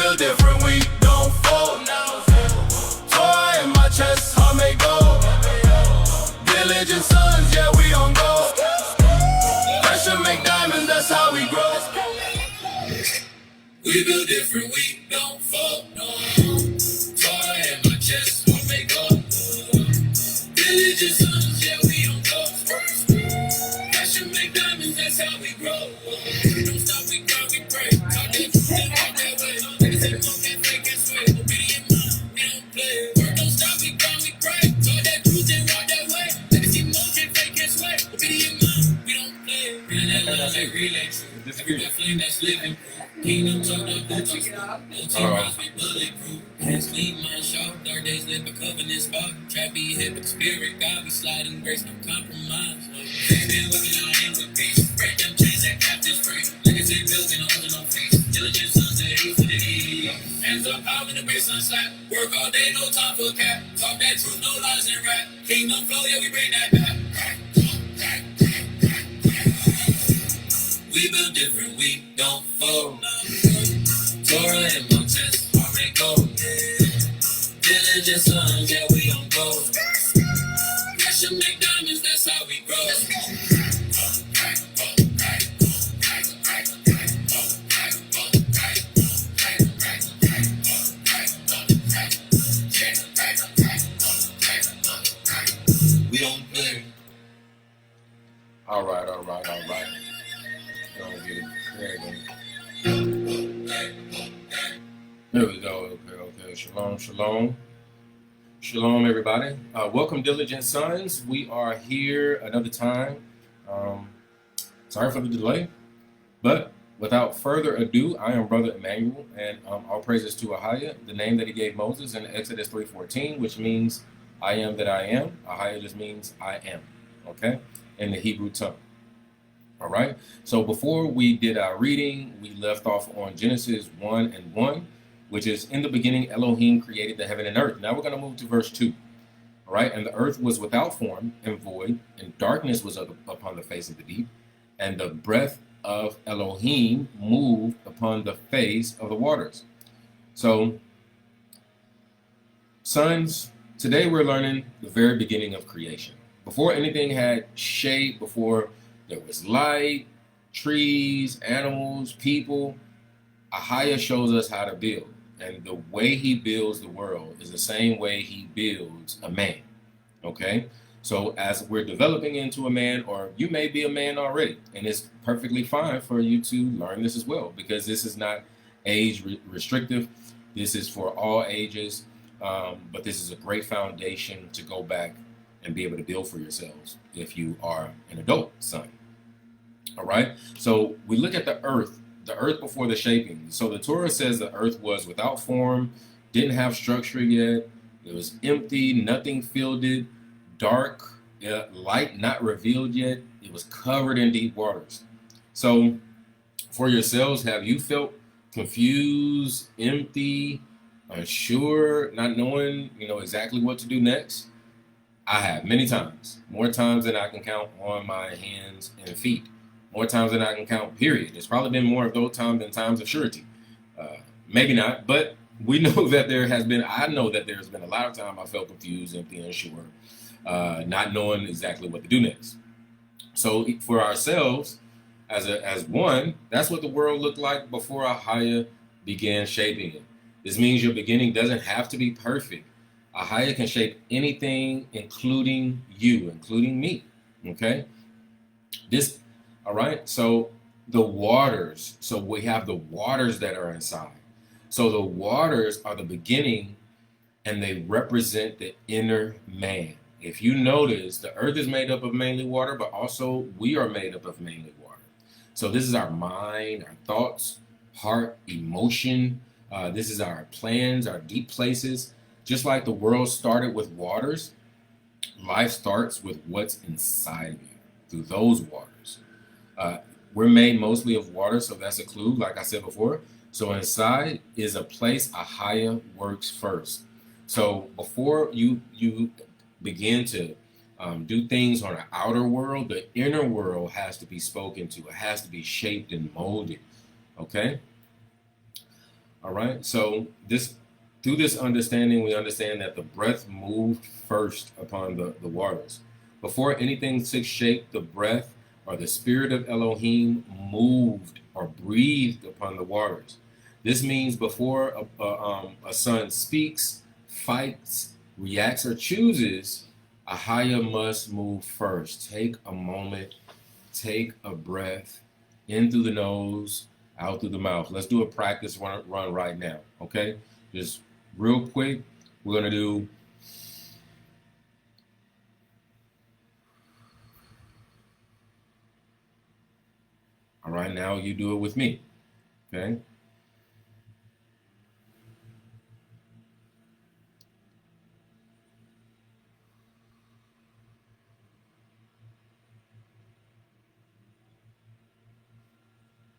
build different, we don't fold. Torah in my chest, I may go. Diligent sons, yeah, we on go. Pressure make diamonds, that's how we grow. We build different, we don't fold. Torah in my chest, I may go. Diligent sons, yeah, we on go. Pressure make diamonds, that's how we grow. Don't stop, we grow, we pray. Talk that truth and walk that way. Niggas ain't gon' get fake and sway. Obedient mind, we don't play. Work don't stop, we grow, we pray. Talk that truth and walk that way. Niggas ain't gon' get fake and sway. Obedient mind, we don't play. Man, that love like relay true. Every that flame that's living. Kingdom talk, no booties. No tears, we bulletproof. Hands clean, mind sharp. Dark days live a covenant spark. Trap be hit with the spirit. God be sliding grace, no compromise. Been working on aim with peace. Break them chains that captives free. Niggas ain't building holding on face. Diligent sons that hate for the E. Hands up, out in the base on slap. Work all day, no time for cap. Talk that truth, no lies and rap. Kingdom flow, yeah, we bring that back. We build different, we don't fold. Torah in my chest, I may go. Diligent sons, yeah, we on go. Pressure make diamonds, that's how we grow. We don't play. All right. Gonna get it cracking. There we go. Okay. Shalom, everybody. Welcome, Diligent Sons. We are here another time. Sorry for the delay, but without further ado, I am Brother Emmanuel, and all praises to Ahaya, the name that he gave Moses in Exodus 3:14, which means I am that I am. Ahaya just means I am, okay, in the Hebrew tongue. All right, so before we did our reading, we left off on Genesis 1:1, which is in the beginning, Elohim created the heaven and earth. Now we're going to move to verse 2. All right, and the earth was without form and void, and darkness was upon the face of the deep, and the breath of Elohim moved upon the face of the waters. So, sons, today we're learning the very beginning of creation. Before anything had shape, before there was light, trees, animals, people, Ahaya shows us how to build. And the way he builds the world is the same way he builds a man. Okay? So as we're developing into a man, or you may be a man already, and it's perfectly fine for you to learn this as well, because this is not age restrictive. This is for all ages. But this is a great foundation to go back and be able to build for yourselves if you are an adult son. All right, so we look at the earth before the shaping. So the Torah says the earth was without form, didn't have structure yet. It was empty, nothing filled it, dark, light not revealed yet. It was covered in deep waters. So for yourselves, have you felt confused, empty, unsure, not knowing, exactly what to do next? I have many times, more times than I can count on my hands and feet. More times than I can count, period. There's probably been more of those times than times of surety. Maybe not, but we know that I know that there's been a lot of time I felt confused, empty, unsure, not knowing exactly what to do next. So for ourselves, as one, that's what the world looked like before Ahaya began shaping it. This means your beginning doesn't have to be perfect. Ahaya can shape anything, including you, including me, okay? All right, so the waters. So we have the waters that are inside. So the waters are the beginning, and they represent the inner man. If you notice, the earth is made up of mainly water, but also we are made up of mainly water. So this is our mind, our thoughts, heart, emotion. This is our plans, our deep places. Just like the world started with waters, life starts with what's inside of you through those waters. We're made mostly of water, so that's a clue, like I said before. So inside is a place Ahaya works first. So before you begin to do things on the outer world, the inner world has to be spoken to. It has to be shaped and molded, okay? All right. So through this understanding, we understand that the breath moved first upon the waters. Before anything took shape, the breath or the spirit of Elohim moved or breathed upon the waters. This means before a son speaks, fights, reacts, or chooses, a higher must move first. Take a moment, take a breath in through the nose, out through the mouth. Let's do a practice run right now, okay? Just real quick, we're going to do all right. Now you do it with me, okay?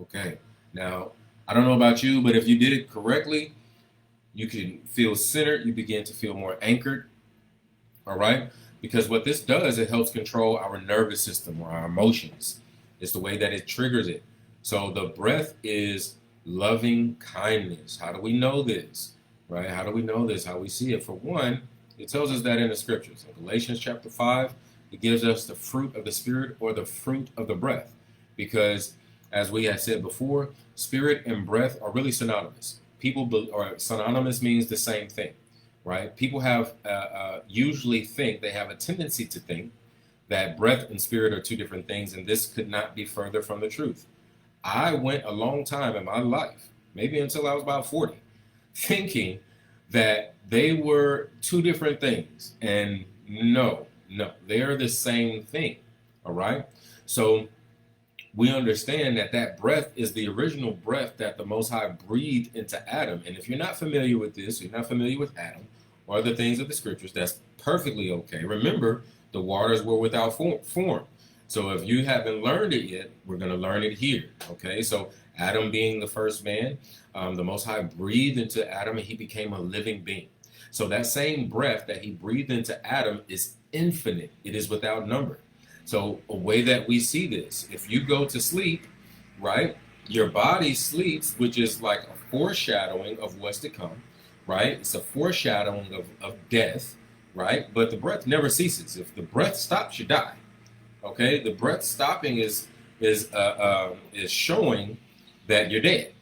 Okay. Now, I don't know about you, but if you did it correctly, you can feel centered. You begin to feel more anchored. All right. Because what this does, it helps control our nervous system or our emotions. It's the way that it triggers it. So the breath is loving kindness. How do we know this? Right? How do we know this? How we see it? For one, it tells us that in the scriptures. In Galatians chapter 5, it gives us the fruit of the spirit or the fruit of the breath. Because as we had said before, spirit and breath are really synonymous. Or synonymous means the same thing, right? People have usually they have a tendency to think that breath and spirit are two different things, and this could not be further from the truth. I went a long time in my life, maybe until I was about 40, thinking that they were two different things. And no, they are the same thing, all right? So we understand that breath is the original breath that the Most High breathed into Adam. And if you're not familiar with this, you're not familiar with Adam or the things of the scriptures, that's perfectly okay. Remember, the waters were without form. So if you haven't learned it yet, we're going to learn it here, okay? So Adam being the first man, the Most High breathed into Adam and he became a living being. So that same breath that he breathed into Adam is infinite. It is without number. So a way that we see this, if you go to sleep, right, your body sleeps, which is like a foreshadowing of what's to come, right? It's a foreshadowing of death, right? But the breath never ceases. If the breath stops, you die. Okay, the breath stopping is showing that you're dead.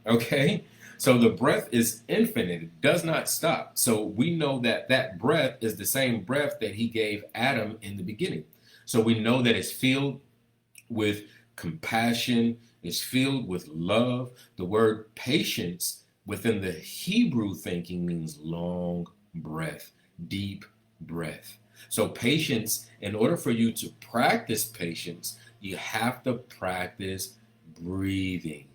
Okay, so the breath is infinite; it does not stop. So we know that breath is the same breath that he gave Adam in the beginning. So we know that it's filled with compassion, it's filled with love. The word patience within the Hebrew thinking means long breath, deep breath. So patience, in order for you to practice patience, you have to practice breathing.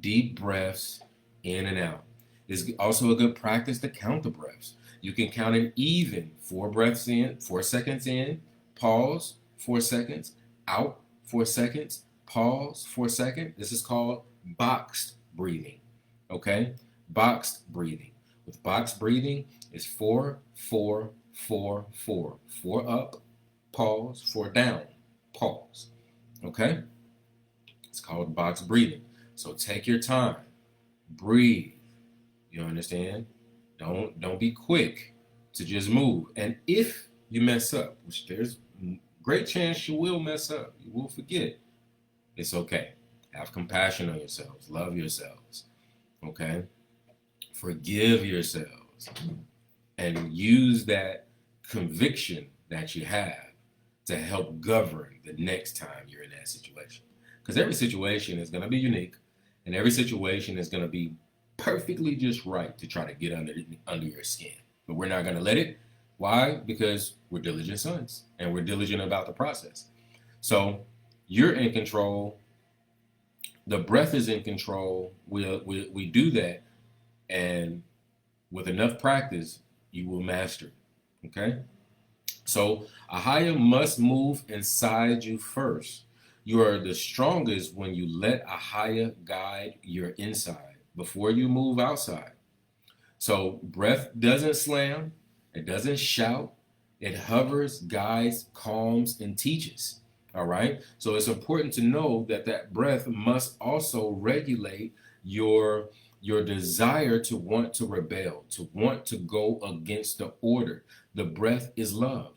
Deep breaths in and out. It's also a good practice to count the breaths. You can count it even 4 breaths in, 4 seconds in, pause 4 seconds, out 4 seconds, pause 4 seconds. This is called boxed breathing. Okay? Boxed breathing. With boxed breathing, it's 4, 4, 4, 4. 4 up, pause, 4 down, pause. Okay? It's called boxed breathing. So take your time, breathe. You understand? Don't be quick to just move. And if you mess up, which there's great chance you will mess up, you will forget, it's okay. Have compassion on yourselves, love yourselves, okay? Forgive yourselves, and use that conviction that you have to help govern the next time you're in that situation. Because every situation is going to be unique, and every situation is going to be perfectly just right to try to get under your skin. But we're not going to let it. Why? Because we're diligent sons, and we're diligent about the process. So you're in control. The breath is in control. We do that, and with enough practice, you will master it. Okay? So Ahaya must move inside you first. You are the strongest when you let Ahaya guide your inside before you move outside. So breath doesn't slam, it doesn't shout, it hovers, guides, calms, and teaches. All right? So it's important to know that breath must also regulate your your desire to want to rebel, to want to go against the order. The breath is love.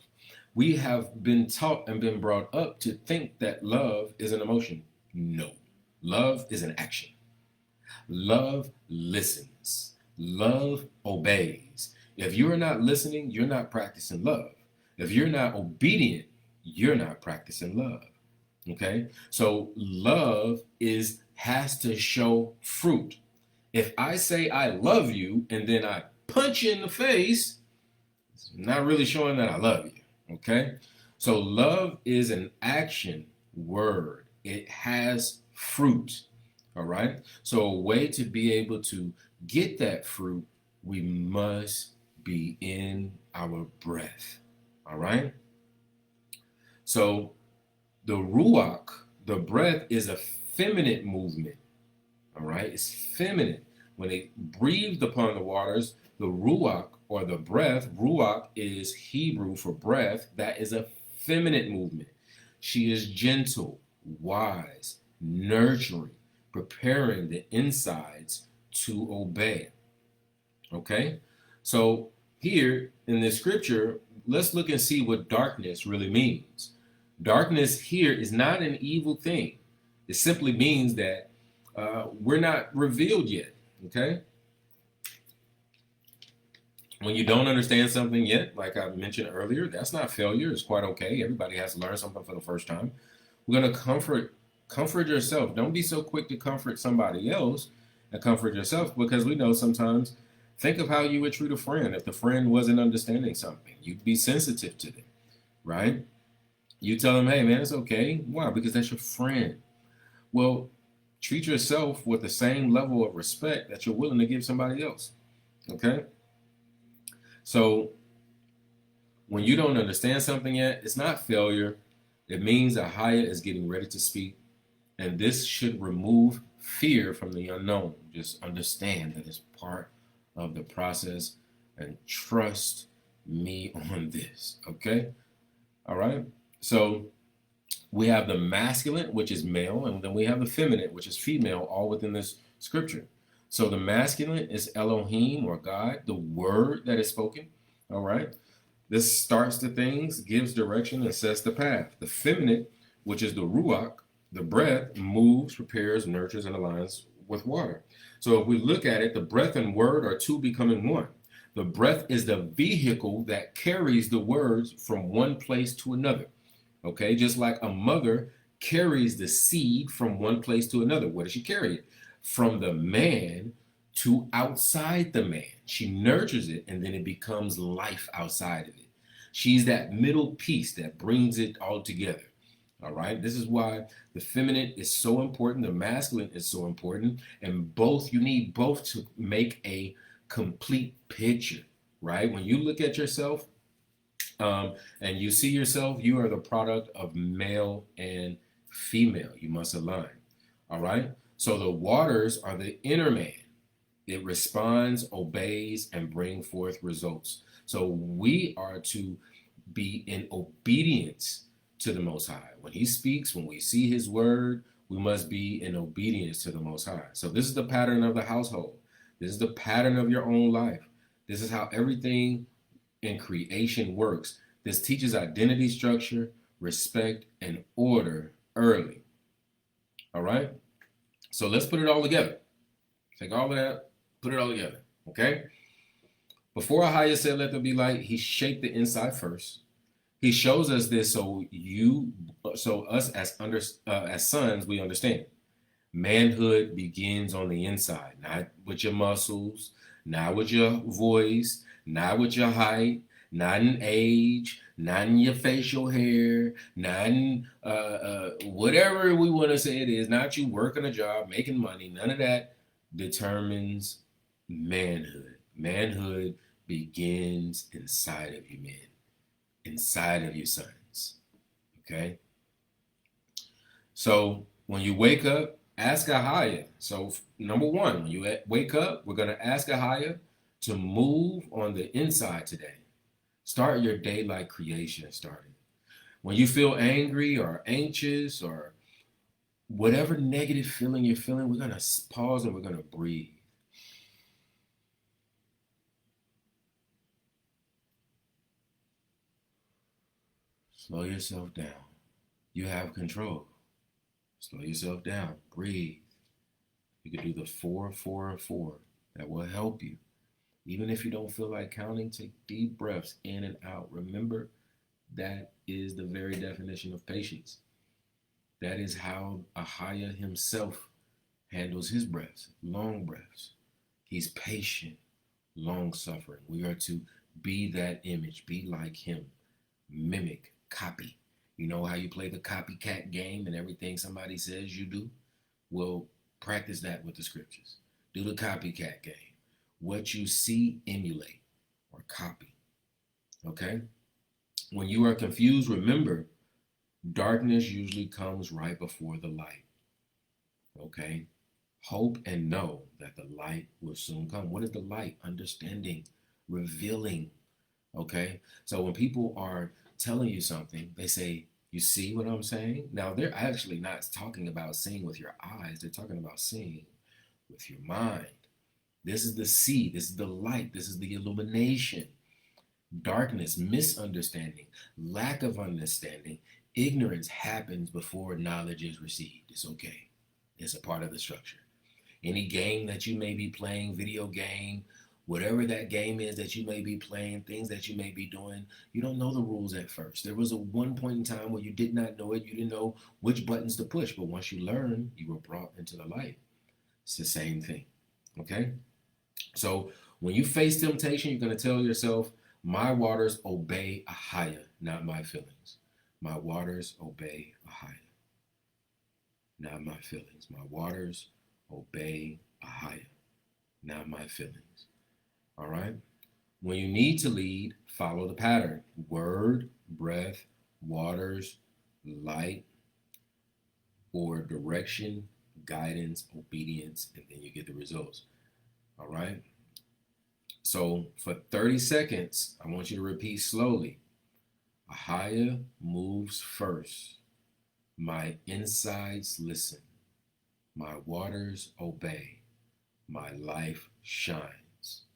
We have been taught and been brought up to think that love is an emotion. No, love is an action. Love listens. Love obeys. If you're not listening, you're not practicing love. If you're not obedient, you're not practicing love. Okay? So love has to show fruit. If I say I love you and then I punch you in the face, it's not really showing that I love you. Okay? So love is an action word. It has fruit. All right? So a way to be able to get that fruit, we must be in our breath. All right? So the ruach, the breath, is a feminine movement. All right? It's feminine. When it breathed upon the waters, the ruach, or the breath, ruach is Hebrew for breath. That is a feminine movement. She is gentle, wise, nurturing, preparing the insides to obey. Okay? So here in this scripture, let's look and see what darkness really means. Darkness here is not an evil thing. It simply means that we're not revealed yet. Okay? When you don't understand something yet, like I mentioned earlier, that's not failure. It's quite okay. Everybody has to learn something for the first time. We're going to comfort yourself. Don't be so quick to comfort somebody else and comfort yourself, because we know sometimes, think of how you would treat a friend. If the friend wasn't understanding something, you'd be sensitive to them, right? You tell them, hey, man, it's okay. Why? Because that's your friend. Well, treat yourself with the same level of respect that you're willing to give somebody else, okay? So when you don't understand something yet, it's not failure. It means that Haya is getting ready to speak. And this should remove fear from the unknown. Just understand that it's part of the process and trust me on this. Okay? All right? So we have the masculine, which is male, and then we have the feminine, which is female, all within this scripture. So the masculine is Elohim, or God, the word that is spoken. All right? This starts the things, gives direction, and sets the path. The feminine, which is the ruach, the breath, moves, prepares, nurtures, and aligns with water. So if we look at it, the breath and word are two becoming one. The breath is the vehicle that carries the words from one place to another. Okay, just like a mother carries the seed from one place to another. Where does she carry it? From the man to outside the man. She nurtures it, and then it becomes life outside of it. She's that middle piece that brings it all together. All right, this is why the feminine is so important, the masculine is so important, and both, you need both to make a complete picture, right? When you look at yourself and you see yourself, you are the product of male and female. You must align. All right, so the waters are the inner man. It responds, obeys, and bring forth results. So we are to be in obedience to the Most High. When He speaks, when we see His word, we must be in obedience to the Most High. So this is the pattern of the household. This is the pattern of your own life. This is how everything in creation works. This teaches identity structure, respect, and order early. All right? So let's put it all together. Take all of that, put it all together. Okay? Before Ahaya said, let there be light, He shaped the inside first. He shows us this so us as sons, we understand. Manhood begins on the inside, not with your muscles, not with your voice, not with your height, not in age, not in your facial hair, not in whatever we want to say it is, not you working a job, making money. None of that determines manhood. Manhood begins inside of you, men. Inside of your sons. Okay? So when you wake up, ask Ahaya. So number one, when you wake up, we're going to ask Ahaya to move on the inside today. Start your day like creation started. When you feel angry or anxious or whatever negative feeling you're feeling, we're going to pause and we're going to breathe. Slow yourself down. You have control. Slow yourself down. Breathe. You can do the 4, 4, 4. That will help you. Even if you don't feel like counting, take deep breaths in and out. Remember, that is the very definition of patience. That is how Ahaya himself handles his breaths, long breaths. He's patient, long-suffering. We are to be that image, be like him, mimic, copy. You know how you play the copycat game and everything somebody says you do? Well, practice that with the scriptures. Do the copycat game. What you see, emulate or copy. Okay? When you are confused, remember, darkness usually comes right before the light. Okay? Hope and know that the light will soon come. What is the light? Understanding, revealing. Okay? So when people are telling you something, they say, you see what I'm saying? Now, they're actually not talking about seeing with your eyes. They're talking about seeing with your mind. This is the see. This is the light. This is the illumination. Darkness, misunderstanding, lack of understanding, ignorance happens before knowledge is received. It's okay. It's a part of the structure. Any game that you may be playing, video game, whatever that game is that you may be playing, things that you may be doing, you don't know the rules at first. There was a one point in time where you did not know it. You didn't know which buttons to push. But once you learn, you were brought into the light. It's the same thing. Okay? So when you face temptation, you're going to tell yourself, my waters obey Ahaya, not my feelings. My waters obey Ahaya, not my feelings. My waters obey Ahaya, not my feelings. All right? When you need to lead, follow the pattern. Word, breath, waters, light, or direction, guidance, obedience, and then you get the results. All right? So for 30 seconds, I want you to repeat slowly. Ahaya moves first. My insides listen. My waters obey. My life shines.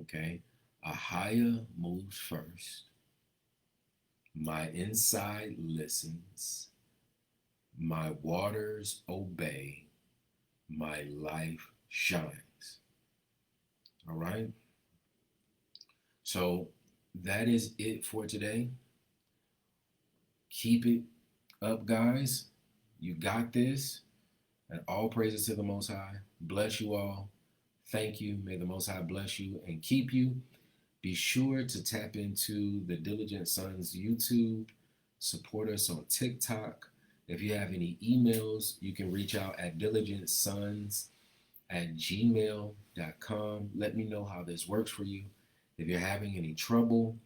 Okay? Ahaya moves first. My inside listens. My waters obey. My life shines. All right? So that is it for today. Keep it up, guys. You got this. And all praises to the Most High. Bless you all. Thank you. May the Most High bless you and keep you. Be sure to tap into the Diligent Sons YouTube. Support us on TikTok. If you have any emails, you can reach out at diligentsons@gmail.com. Let me know how this works for you. If you're having any trouble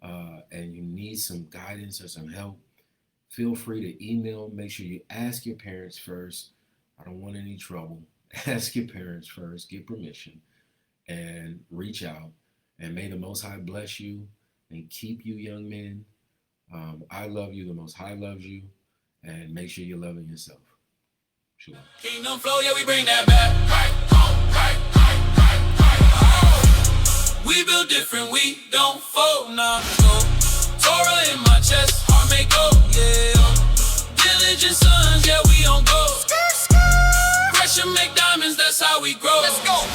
and you need some guidance or some help, feel free to email. Make sure you ask your parents first. I don't want any trouble. Ask your parents first. Get permission and reach out. And may the Most High bless you and keep you, young men. I love you. The Most High loves you. And make sure you're loving yourself. Shalom. Kingdom flow, yeah, we bring that back. We build different, we don't fold, nah. Torah in my chest, heart may go, yeah. Diligent sons, yeah, we on go. Pressure make diamonds, that's how we grow. Let's go.